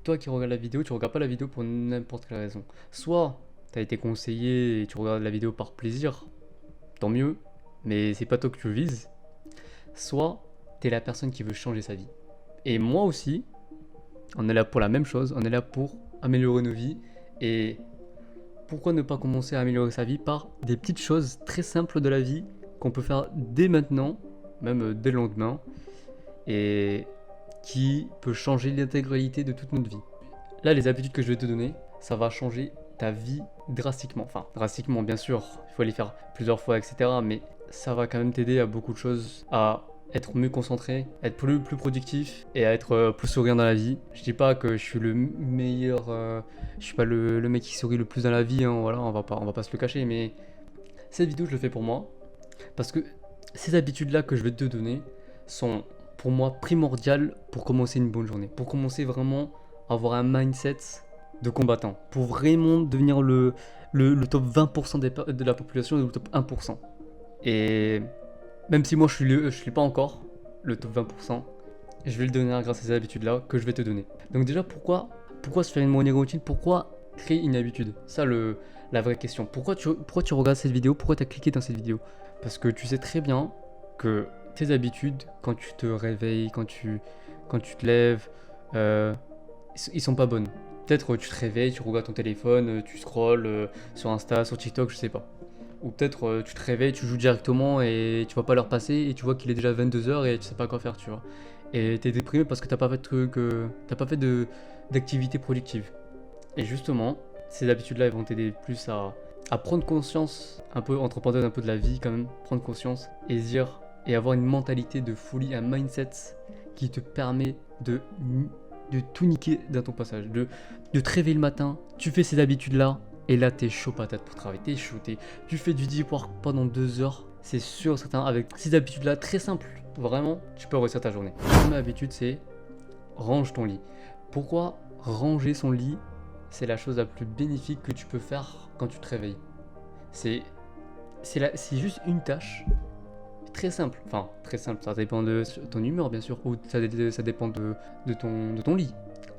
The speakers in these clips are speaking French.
toi qui regardes la vidéo, tu regardes pas la vidéo pour n'importe quelle raison. Soit t'as été conseillé et tu regardes la vidéo par plaisir, tant mieux, mais c'est pas toi que tu vises. Soit t'es la personne qui veut changer sa vie. Et moi aussi, on est là pour la même chose, on est là pour améliorer nos vies. Et pourquoi ne pas commencer à améliorer sa vie par des petites choses très simples de la vie qu'on peut faire dès maintenant, même dès le lendemain, et qui peut changer l'intégralité de toute notre vie. Là, les habitudes que je vais te donner, ça va changer ta vie drastiquement. Enfin, drastiquement, bien sûr, il faut les faire plusieurs fois, etc. Mais ça va quand même t'aider à beaucoup de choses, à être mieux concentré, être plus productif et à être plus souriant dans la vie. Je dis pas que je suis le meilleur, je suis pas le mec qui sourit le plus dans la vie, hein, voilà, on va pas se le cacher, mais cette vidéo, je le fais pour moi parce que ces habitudes-là que je vais te donner sont pour moi primordiales pour commencer une bonne journée, pour commencer vraiment à avoir un mindset de combattant, pour vraiment devenir le top 20% de la population et le top 1%. Et même si moi je suis pas encore le top 20%, je vais le donner grâce à ces habitudes-là que je vais te donner. Donc déjà, pourquoi se faire une morning routine? Pourquoi créer une habitude? Ça, la vraie question. Pourquoi tu regardes cette vidéo? Pourquoi tu as cliqué dans cette vidéo? Parce que tu sais très bien que tes habitudes, quand tu te réveilles, quand tu te lèves, euh, ils sont pas bonnes. Peut-être tu te réveilles, tu regardes ton téléphone, tu scrolles sur Insta, sur TikTok, je sais pas. Ou peut-être tu te réveilles, tu joues directement et tu vois pas l'heure passer et tu vois qu'il est déjà 22 h et tu sais pas quoi faire, tu vois. Et t'es déprimé parce que t'as pas fait de truc, t'as pas fait d'activité productive. Et justement, ces habitudes-là, elles vont t'aider plus à prendre conscience, un peu, entre parenthèses, un peu de la vie quand même, prendre conscience et se dire, et avoir une mentalité de folie, un mindset qui te permet de tout niquer dans ton passage, de te réveiller le matin, tu fais ces habitudes-là, et là t'es chaud patate pour travailler, t'es chaud, tu fais du deep work pendant 2 heures, c'est sûr, certain, avec ces habitudes-là très simples, vraiment, tu peux réussir ta journée. La première habitude, c'est range ton lit. Pourquoi ranger son lit? C'est la chose la plus bénéfique que tu peux faire quand tu te réveilles. C'est c'est juste une tâche très simple. Enfin, très simple, ça dépend de ton humeur bien sûr, ou ça dépend de ton lit.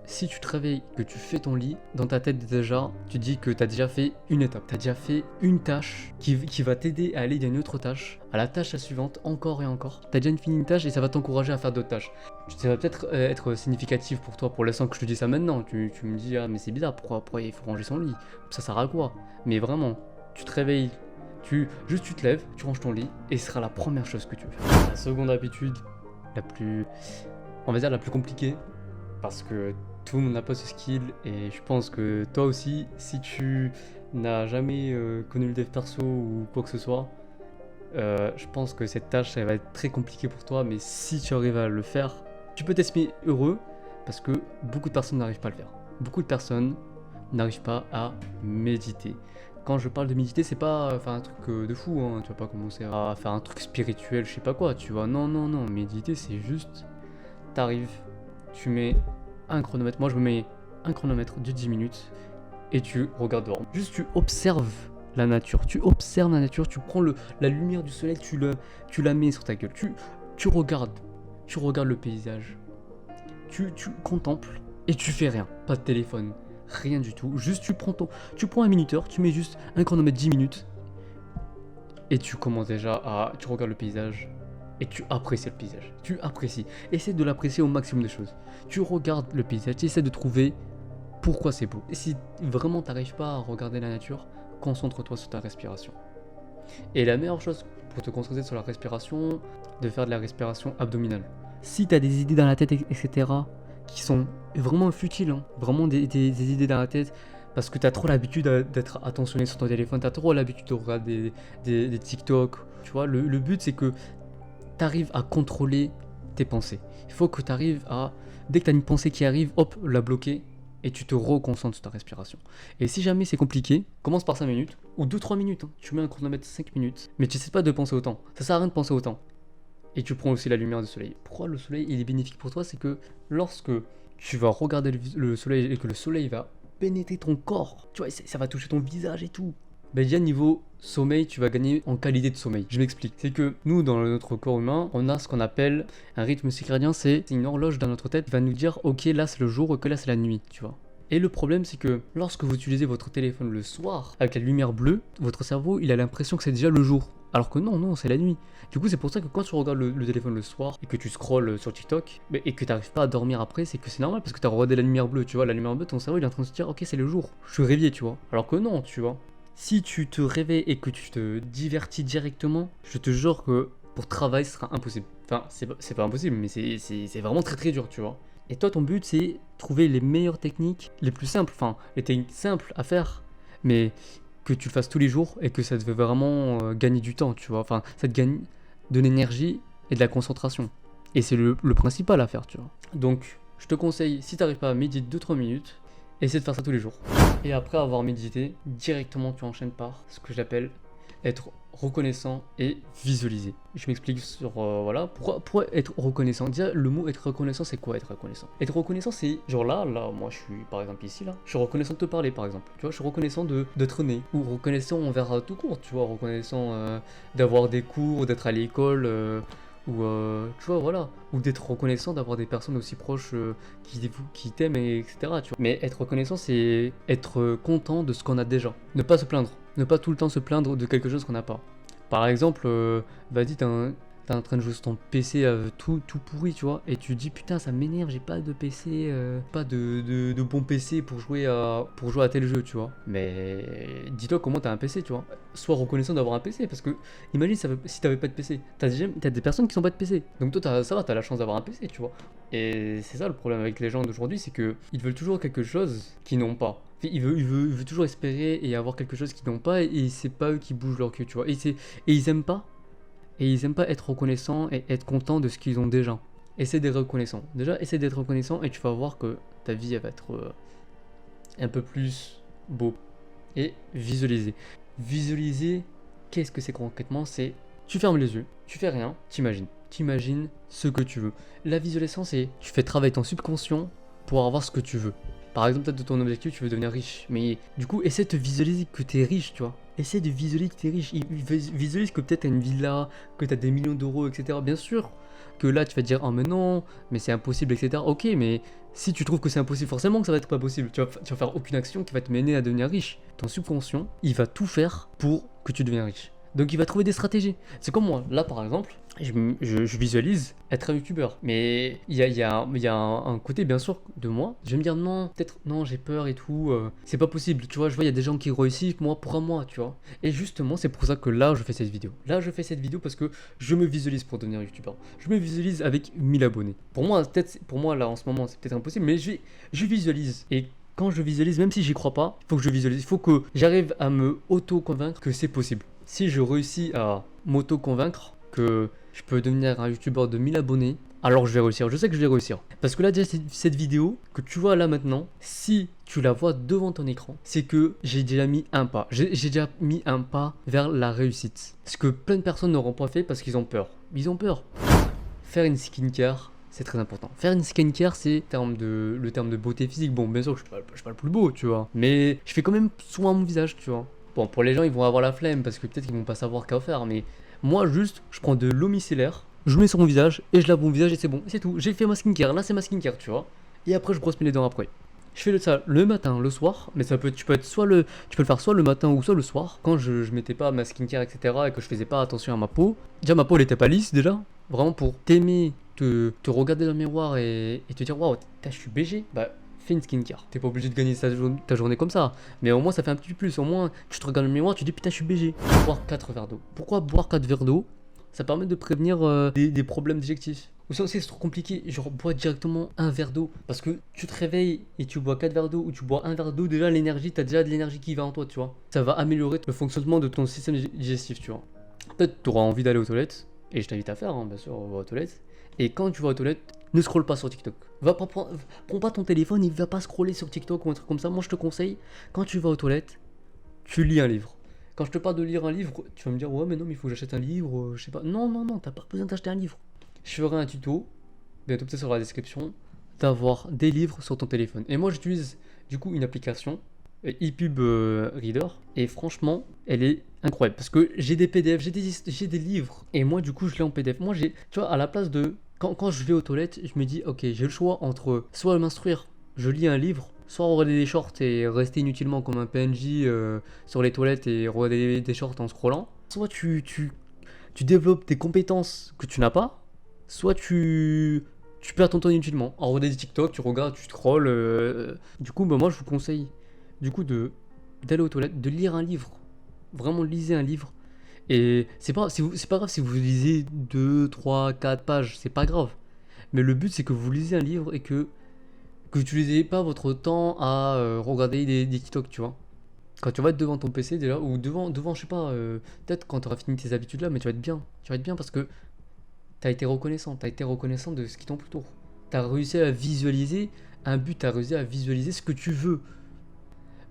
Si tu te réveilles, que tu fais ton lit, dans ta tête déjà, tu dis que tu as déjà fait une étape, tu as déjà fait une tâche qui va t'aider à aller d'une autre tâche, à la tâche suivante, encore et encore. Tu as déjà fini une tâche et ça va t'encourager à faire d'autres tâches. Ça va peut-être être significatif pour toi pour l'instant que je te dis ça maintenant. Tu me dis, ah mais c'est bizarre, pourquoi il faut ranger son lit? Ça sert à quoi? Mais vraiment, tu te réveilles, juste tu te lèves, tu ranges ton lit et ce sera la première chose que tu veux faire. La seconde habitude, la plus, on va dire la plus compliquée, parce que tout le monde n'a pas ce skill et je pense que toi aussi, si tu n'as jamais connu le dev perso ou quoi que ce soit, je pense que cette tâche elle va être très compliquée pour toi, mais si tu arrives à le faire, tu peux t'estimer heureux parce que beaucoup de personnes n'arrivent pas à le faire. Beaucoup de personnes n'arrivent pas à méditer. Quand je parle de méditer, c'est pas faire un truc de fou, hein. Tu vas pas commencer à faire un truc spirituel, je sais pas quoi, tu vois. Non, non, non, méditer c'est juste, t'arrives, tu mets un chronomètre, moi je me mets un chronomètre de 10 minutes et tu regardes dehors. Juste tu observes la nature, tu prends la lumière du soleil, tu la mets sur ta gueule, tu regardes, tu regardes le paysage, tu contemples et tu fais rien, pas de téléphone, rien du tout, juste tu prends un minuteur, tu mets juste un chronomètre 10 minutes et tu commences déjà tu regardes le paysage et tu apprécies le paysage, tu apprécies, essaie de l'apprécier au maximum des choses, tu regardes le paysage, tu essaies de trouver pourquoi c'est beau. Et si vraiment t'arrives pas à regarder la nature, concentre-toi sur ta respiration. Et la meilleure chose pour te concentrer sur la respiration, de faire de la respiration abdominale. Si t'as des idées dans la tête, etc., qui sont vraiment futiles, hein, vraiment des idées dans la tête, parce que t'as trop l'habitude d'être attentionné sur ton téléphone, t'as trop l'habitude de regarder des TikTok, tu vois, le but c'est que t'arrives à contrôler tes pensées. Il faut que t'arrives à, dès que t'as une pensée qui arrive, hop, la bloquer, et tu te reconcentres sur ta respiration. Et si jamais c'est compliqué, commence par 5 minutes, ou 2-3 minutes, hein. Tu mets un chronomètre 5 minutes, mais tu sais pas de penser autant, ça sert à rien de penser autant. Et tu prends aussi la lumière du soleil. Pourquoi le soleil il est bénéfique pour toi? C'est que lorsque tu vas regarder le soleil et que le soleil va pénétrer ton corps, tu vois, ça va toucher ton visage et tout. Ben déjà niveau sommeil, tu vas gagner en qualité de sommeil. Je m'explique. C'est que nous, dans notre corps humain, on a ce qu'on appelle un rythme circadien, c'est une horloge dans notre tête qui va nous dire ok là c'est le jour, ok là c'est la nuit, tu vois. Et le problème c'est que lorsque vous utilisez votre téléphone le soir, avec la lumière bleue, votre cerveau il a l'impression que c'est déjà le jour. Alors que non, c'est la nuit. Du coup c'est pour ça que quand tu regardes le téléphone le soir et que tu scrolles sur TikTok, et que tu n'arrives pas à dormir après, c'est que c'est normal parce que tu as regardé la lumière bleue, tu vois. La lumière bleue, ton cerveau il est en train de se dire ok c'est le jour, je suis réveillé, tu vois. Alors que non, tu vois. Si tu te réveilles et que tu te divertis directement, je te jure que pour travail, ce sera impossible. Enfin, c'est pas impossible, mais c'est vraiment très très dur, tu vois. Et toi, ton but, c'est trouver les meilleures techniques, les plus simples, enfin, les techniques simples à faire, mais que tu le fasses tous les jours et que ça te fait vraiment gagner du temps, tu vois. Enfin, ça te gagne de l'énergie et de la concentration. Et c'est le principal à faire, tu vois. Donc, je te conseille, si tu n'arrives pas à méditer 2-3 minutes, essaie de faire ça tous les jours. Et après avoir médité, directement tu enchaînes par ce que j'appelle être reconnaissant et visualiser. Je m'explique sur voilà pourquoi être reconnaissant. Déjà le mot être reconnaissant c'est quoi être reconnaissant? Être reconnaissant c'est genre là moi je suis par exemple ici là, je suis reconnaissant de te parler par exemple. Tu vois, je suis reconnaissant d'être né ou reconnaissant envers tout court, tu vois, reconnaissant d'avoir des cours, d'être à l'école ou tu vois voilà, ou d'être reconnaissant d'avoir des personnes aussi proches qui t'aiment etc tu vois. Mais être reconnaissant c'est être content de ce qu'on a déjà, ne pas se plaindre, ne pas tout le temps se plaindre de quelque chose qu'on n'a pas. Par exemple vas-y t'es en train de jouer sur ton PC tout pourri tu vois, et tu dis putain ça m'énerve, j'ai pas de PC, pas de bon PC pour jouer à tel jeu tu vois. Mais dis-toi comment t'as un PC tu vois, sois reconnaissant d'avoir un PC parce que imagine si t'avais pas de PC, t'as des personnes qui sont pas de PC, donc toi ça va, t'as la chance d'avoir un PC tu vois. Et c'est ça le problème avec les gens d'aujourd'hui, c'est que ils veulent toujours quelque chose qu'ils n'ont pas. Ils veulent toujours espérer et avoir quelque chose qu'ils n'ont pas, et c'est pas eux qui bougent leur cul tu vois, et ils aiment pas. Et ils aiment pas être reconnaissants et être contents de ce qu'ils ont déjà. Essaie d'être reconnaissant. Déjà, essaie d'être reconnaissant et tu vas voir que ta vie elle va être un peu plus beau. Et visualiser. Visualiser, qu'est-ce que c'est concrètement? C'est tu fermes les yeux, tu fais rien, t'imagines. T'imagines ce que tu veux. La visualisation, c'est tu fais travailler ton subconscient pour avoir ce que tu veux. Par exemple, peut-être de ton objectif, tu veux devenir riche. Mais du coup, essaie de te visualiser que tu es riche, tu vois. Essaie de visualiser que tu es riche. Visualise que peut-être tu as une villa, que tu as des millions d'euros, etc. Bien sûr que là, tu vas te dire, oh mais non, mais c'est impossible, etc. Ok, mais si tu trouves que c'est impossible, forcément que ça va être pas possible. Tu vas faire aucune action qui va te mener à devenir riche. Ton subconscient, il va tout faire pour que tu deviennes riche. Donc il va trouver des stratégies. C'est comme moi, là par exemple, je visualise être un youtubeur. Mais il y a un côté bien sûr de moi. Je vais me dire non, peut-être non, j'ai peur et tout. C'est pas possible, tu vois. Je vois, il y a des gens qui réussissent, moi, pourquoi moi, tu vois. Et justement, c'est pour ça que là, je fais cette vidéo. Là, je fais cette vidéo parce que je me visualise pour devenir youtubeur. Je me visualise avec 1000 abonnés. Pour moi, là en ce moment, c'est peut-être impossible, mais je visualise. Et quand je visualise, même si j'y crois pas, il faut que je visualise. Il faut que j'arrive à me auto-convaincre que c'est possible. Si je réussis à m'auto-convaincre que je peux devenir un youtubeur de 1000 abonnés, alors je vais réussir. Je sais que je vais réussir. Parce que là, déjà, cette vidéo que tu vois là maintenant, si tu la vois devant ton écran, c'est que j'ai déjà mis un pas. J'ai déjà mis un pas vers la réussite. Ce que plein de personnes n'auront pas fait parce qu'ils ont peur. Ils ont peur. Faire une skincare, c'est très important. Faire une skincare, c'est le terme de beauté physique. Bon, bien sûr, je suis pas le plus beau, tu vois. Mais je fais quand même soin à mon visage, tu vois. Bon, pour les gens, ils vont avoir la flemme parce que peut-être qu'ils vont pas savoir quoi faire. Mais moi, juste, je prends de l'eau micellaire, je mets sur mon visage et je lave mon visage et c'est bon. C'est tout. J'ai fait ma skincare. Là, c'est ma skincare, tu vois. Et après, je brosse mes dents après. Je fais ça le matin, le soir, mais tu peux le faire soit le matin ou soit le soir. Quand je mettais pas ma skincare, etc. et que je faisais pas attention à ma peau. Déjà, ma peau, elle était pas lisse déjà. Vraiment pour t'aimer, te regarder dans le miroir et te dire waouh, je suis BG. Bah, fais une skincare. T'es pas obligé de gagner ta journée comme ça. Mais au moins, ça fait un petit plus. Au moins, tu te regardes dans le miroir, tu te dis putain, je suis BG. Boire 4 verres d'eau. Pourquoi boire 4 verres d'eau? Ça permet de prévenir des problèmes digestifs. Ou ça aussi c'est trop compliqué, genre bois directement un verre d'eau. Parce que tu te réveilles et tu bois 4 verres d'eau ou tu bois un verre d'eau, déjà l'énergie, t'as déjà de l'énergie qui va en toi, tu vois. Ça va améliorer le fonctionnement de ton système digestif, tu vois. Peut-être tu auras envie d'aller aux toilettes, et je t'invite à faire, hein, bien sûr, va aux toilettes. Et quand tu vas aux toilettes, ne scrolle pas sur TikTok. Prends pas ton téléphone et va pas scroller sur TikTok ou un truc comme ça. Moi je te conseille, quand tu vas aux toilettes, tu lis un livre. Quand je te parle de lire un livre, tu vas me dire ouais mais non mais il faut que j'achète un livre, je sais pas. Non, t'as pas besoin d'acheter un livre. Je ferai un tuto, bientôt peut-être sur la description, d'avoir des livres sur ton téléphone. Et moi j'utilise du coup une application ePub Reader. Et franchement, elle est incroyable. Parce que j'ai des PDF, j'ai des livres. Et moi, du coup, je l'ai en PDF. Moi, tu vois, à la place de. Quand je vais aux toilettes, je me dis, ok, j'ai le choix entre soit m'instruire, je lis un livre, soit regarder des shorts et rester inutilement comme un PNJ sur les toilettes et regarder des shorts en scrollant. Soit tu développes des compétences que tu n'as pas, soit tu perds ton temps inutilement. En regardant des TikTok, tu regardes, tu scrolls. Du coup, bah, moi, je vous conseille du coup d'aller aux toilettes, de lire un livre. Vraiment, lisez un livre. Et c'est pas grave si vous lisez 2 3 4 pages, c'est pas grave. Mais le but, c'est que vous lisez un livre et que vous n'utilisez pas votre temps à regarder des TikTok, tu vois. Quand tu vas être devant ton PC déjà, ou je sais pas, peut-être quand tu auras fini tes habitudes là, mais tu vas être bien. Tu vas être bien parce que tu as été reconnaissant de ce qui t'entoure. Tu as réussi à visualiser un but, tu as réussi à visualiser ce que tu veux.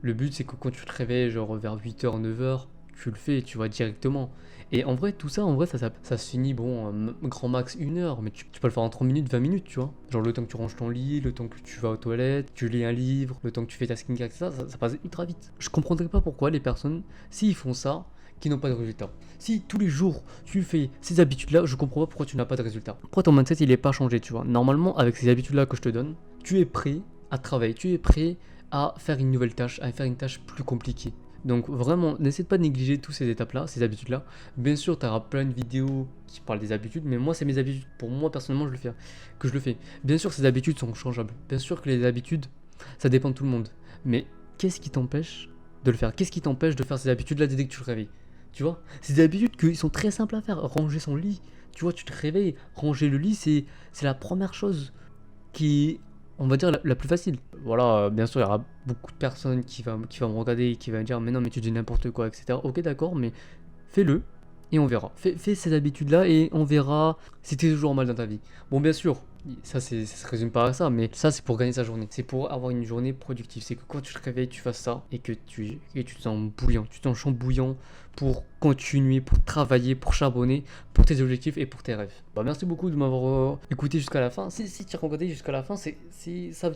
Le but, c'est que quand tu te réveilles, genre vers 8h, 9h, tu le fais, tu vois directement. Et en vrai, tout ça, en vrai, ça se finit, bon, grand max 1 heure, mais tu peux le faire en 30 minutes, 20 minutes, tu vois. Genre le temps que tu ranges ton lit, le temps que tu vas aux toilettes, tu lis un livre, le temps que tu fais ta skincare, etc., ça passe ultra vite. Je comprendrais pas pourquoi les personnes, s'ils font ça, qui n'ont pas de résultat. Si tous les jours tu fais ces habitudes-là, je comprends pas pourquoi tu n'as pas de résultat. Pourquoi ton mindset il est pas changé, tu vois. Normalement, avec ces habitudes-là que je te donne, tu es prêt à travailler, tu es prêt à faire une nouvelle tâche, à faire une tâche plus compliquée. Donc vraiment, n'essaie pas de négliger toutes ces étapes-là, ces habitudes-là. Bien sûr, tu auras plein de vidéos qui parlent des habitudes, mais moi, c'est mes habitudes. Pour moi, personnellement, je le fais. Bien sûr, ces habitudes sont changeables. Bien sûr que les habitudes, ça dépend de tout le monde. Mais qu'est-ce qui t'empêche de le faire? Qu'est-ce qui t'empêche de faire ces habitudes-là dès que tu te réveilles? Tu vois, c'est des habitudes qui sont très simples à faire. Ranger son lit. Tu vois, tu te réveilles, ranger le lit, c'est la première chose qui, on va dire, la plus facile. Voilà, bien sûr, il y aura beaucoup de personnes qui va me regarder et qui va me dire, mais non, mais tu dis n'importe quoi, etc. Ok, d'accord, mais fais-le et on verra. Fais ces habitudes-là et on verra si t'es toujours mal dans ta vie. Bon, bien sûr, ça se résume pas à ça, mais ça c'est pour gagner sa journée. C'est pour avoir une journée productive. C'est que quand tu te réveilles, tu fasses ça et tu te sens bouillant, tu te sens chambouillant pour continuer, pour travailler, pour charbonner, pour tes objectifs et pour tes rêves. Bah merci beaucoup de m'avoir écouté jusqu'à la fin. Si tu as regardé jusqu'à la fin, ça veut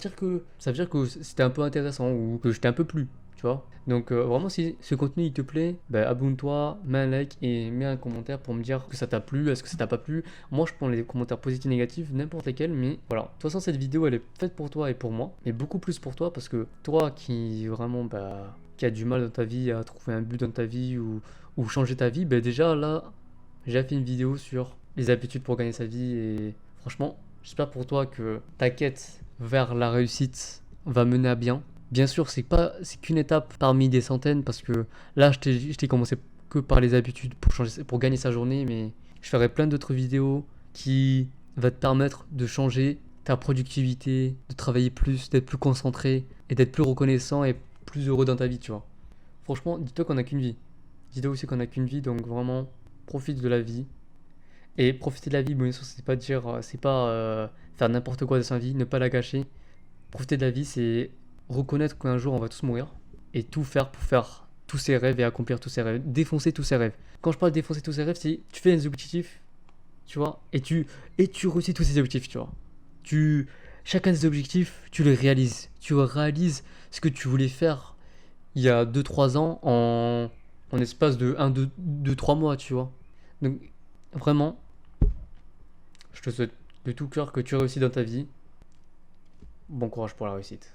dire que c'était un peu intéressant ou que j'étais un peu plus. Tu vois. Donc vraiment si ce contenu il te plaît, bah, abonne-toi, mets un like et mets un commentaire pour me dire que ça t'a plu, est-ce que ça t'a pas plu. Moi je prends les commentaires positifs, négatifs, n'importe lesquels, mais voilà. De toute façon cette vidéo elle est faite pour toi et pour moi, mais beaucoup plus pour toi parce que toi qui vraiment qui a du mal dans ta vie à trouver un but dans ta vie ou changer ta vie, bah déjà là j'ai fait une vidéo sur les habitudes pour gagner sa vie et franchement j'espère pour toi que ta quête vers la réussite va mener à bien. Bien sûr, c'est qu'une étape parmi des centaines parce que là, je t'ai commencé que par les habitudes pour gagner sa journée, mais je ferai plein d'autres vidéos qui va te permettre de changer ta productivité, de travailler plus, d'être plus concentré et d'être plus reconnaissant et plus heureux dans ta vie, tu vois. Franchement, dis-toi qu'on n'a qu'une vie. Dis-toi aussi qu'on n'a qu'une vie, donc vraiment, profite de la vie. Et profiter de la vie, bon, bien sûr, c'est pas faire n'importe quoi de sa vie, ne pas la gâcher. Profiter de la vie, c'est reconnaître qu'un jour on va tous mourir et tout faire pour faire tous ses rêves et accomplir tous ses rêves, défoncer tous ses rêves. Quand je parle de défoncer tous ses rêves, c'est tu fais des objectifs, tu vois, et tu réussis tous ces objectifs, tu vois. Tu chacun des objectifs, tu les réalises. Tu réalises ce que tu voulais faire il y a 2 3 ans en espace de 1 2 3 mois, tu vois. Donc vraiment, je te souhaite de tout cœur que tu réussis dans ta vie. Bon courage pour la réussite.